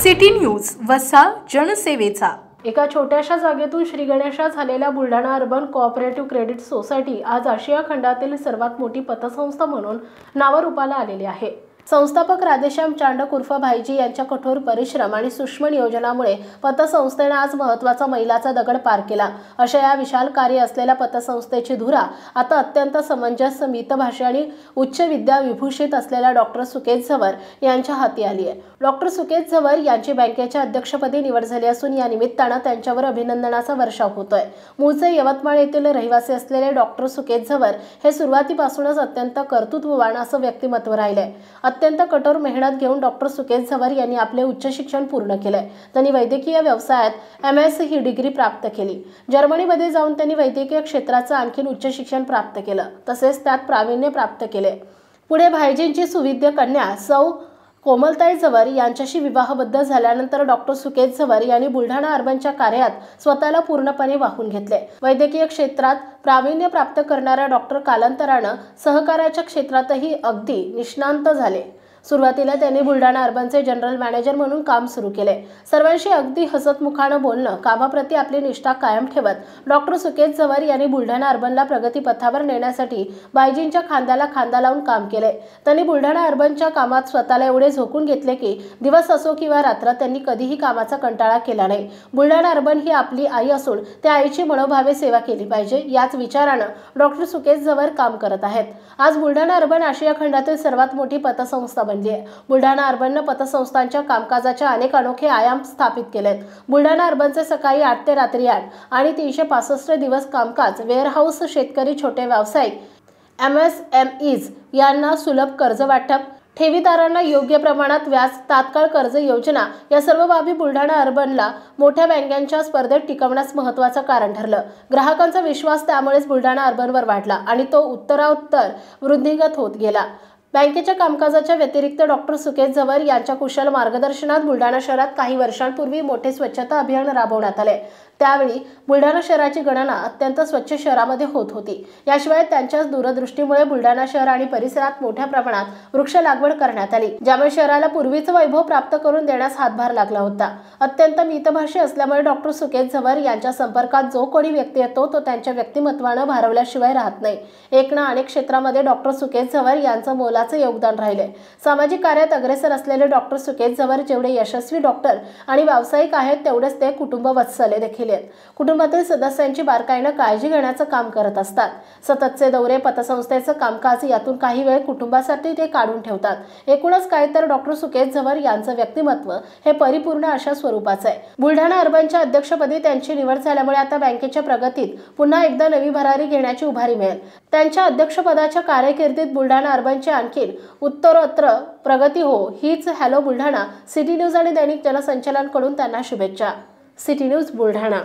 City news वसा जनसेवेचा। एका छोट्याशा जागेतून श्री गणेशा झालेल्या Buldhana urban cooperative credit society आज आशिया खंडातील सर्वात मोठी पतसंस्था म्हणून नावारूपाला आलेली आहे। संस्थापक राधेश्याम चांडक उर्फ भाईजी यांच्या कठोर परिश्रम आणि सूक्ष्म नियोजनामुळे पतसंस्थेने आज महत्त्वाचा मैलाचा दगड पार केला। अशा या विशाल कार्य असलेल्या पतसंस्थेची धुरा आता अत्यंत समंजस, मितभाषी आणि उच्च विद्या विभूषित असलेल्या डॉक्टर सुकेत झवर यांच्या हाती आली आहे। डॉक्टर सुकेत झवर यांची बँकेच्या अध्यक्षपदी निवड झाली असून या निमित्ताने त्यांच्यावर अभिनंदनाचा वर्षाव होतोय। मूळचे यवतमाळ येथील रहिवासी असलेले डॉक्टर सुकेत झवर हे सुरुवातीपासूनच अत्यंत कर्तृत्ववान असं व्यक्तिमत्व राहिले। अत्यंत कठोर मेहनत घेऊन डॉक्टर सुकेत झवर यांनी आपले उच्च शिक्षण पूर्ण केले। त्यांनी वैद्यकीय व्यवसायात MS ही डिग्री प्राप्त केली। जर्मनीमध्ये जाऊन त्यांनी वैद्यकीय क्षेत्राचं आणखी उच्च शिक्षण प्राप्त केलं, तसेच त्यात प्रावीण्य प्राप्त केले। पुढे भाईजींची सुविद्य कन्या सौ कोमलताई झवर यांच्याशी विवाहबद्ध झाल्यानंतर डॉक्टर सुकेत झवर यांनी बुलढाणा अर्बनच्या कार्यात स्वतःला पूर्णपणे वाहून घेतले। वैद्यकीय क्षेत्रात प्रावीण्य प्राप्त करणाऱ्या डॉक्टर कालांतराने सहकार्याच्या क्षेत्रातही अगदी निष्णांत झाले। सुरुवातीला त्यांनी बुलढाणा अर्बनचे जनरल मॅनेजर म्हणून काम सुरू केले। सर्वांशी अगदी हसतमुखाने बोलणं, कामाप्रती आपली निष्ठा कायम ठेवत डॉक्टर सुकेत झवर यांनी बुलढाणा अर्बनला प्रगतीपथावर नेण्यासाठी भाईजींच्या खांद्याला खांदा लावून काम केले। त्यांनी बुलढाणा अर्बनच्या कामात स्वतःला एवढे झोकून घेतले की दिवस असो किंवा रात्र त्यांनी कधीही कामाचा कंटाळा केला नाही। बुलढाणा अर्बन ही आपली आई असून त्या आईची मनोभावे सेवा केली पाहिजे याच विचाराने डॉक्टर सुकेत झवर काम करत आहेत। आज बुलढाणा अर्बन आशिया खंडातील सर्वात मोठी पतसंस्था बनली आहे। बुलढाणा अर्बनने पतसंस्थांच्या कामकाजाचे अनेक अनोखे आयाम स्थापित केलेत। बुलढाणा अर्बनचे सकाळी 8 ते रात्री 8 आणि 365 दिवस कामकाज, वेअरहाऊस, शेतकरी, छोटे व्यावसायिक, MSMEs यांना सुलभ कर्ज वाटप, ठेवीदारांना योग्य प्रमाणात व्याज, तात्काळ कर्ज योजना या सर्व बाबी बुलढाणा अर्बनला मोठ्या बँकांच्या स्पर्धेत टिकवण्यास महत्त्वाचं कारण ठरलं। ग्राहकांचा विश्वास त्यामुळेच बुलढाणा अर्बनवर वाढला आणि तो उत्तरोत्तर वृद्धिंगत होत गेला। बँकेच्या कामकाजाच्या व्यतिरिक्त डॉक्टर सुकेत झवर यांच्या कुशल मार्गदर्शनात बुलढाणा शहरात काही वर्षांपूर्वी मोठे स्वच्छता अभियान राबवण्यात आले। त्यावेळी बुलढाणा शहराची गणना अत्यंत स्वच्छ शहरामध्ये होत होती। याशिवाय त्यांच्याच दूरदृष्टीमुळे बुलढाणा शहर आणि परिसरात मोठ्या प्रमाणात वृक्ष लागवड करण्यात आली, ज्यामुळे शहराला पूर्वीचं वैभव प्राप्त करून देण्यास हातभार लागला होता। अत्यंत मितभाषी असल्यामुळे डॉक्टर सुकेत झवर यांच्या संपर्कात जो कोणी व्यक्ती येतो तो त्यांच्या व्यक्तिमत्वाने भारावल्याशिवाय राहत नाही। एक ना अनेक क्षेत्रामध्ये डॉक्टर सुकेत झवर यांचं मोलाचं योगदान राहिले। सामाजिक कार्यात अग्रेसर असलेले डॉक्टर सुकेत झवर जेवढे यशस्वी डॉक्टर आणि व्यावसायिक आहेत तेवढेच ते कुटुंब वत्सले देखील। कुटुंबातील सदस्यांची बारकाईने काळजी घेण्याचं काम करत असतात। सततचे दौरे, पतसंस्थेचं कामकाज यातून काही वेळ कुटुंबासाठी ते काढून ठेवतात। एकूणच काय तर डॉक्टर सुकेत झवर यांचं व्यक्तिमत्व हे परिपूर्ण अशा स्वरूपाचं आहे। बुलढाणा अर्बनच्या अध्यक्षपदी त्यांची निवड झाल्यामुळे आता बँकेच्या प्रगतीत पुन्हा एकदा नवी भरारी घेण्याची उभारी मिळेल। त्यांच्या अध्यक्षपदाच्या कारकिर्दीत बुलढाणा अर्बनची आणखी उत्तरोत्तर प्रगती हो हीच हॅलो बुलढाणा सिटी न्यूज आणि दैनिक जनसंचालन कडून त्यांना शुभेच्छा। City news Buldhana.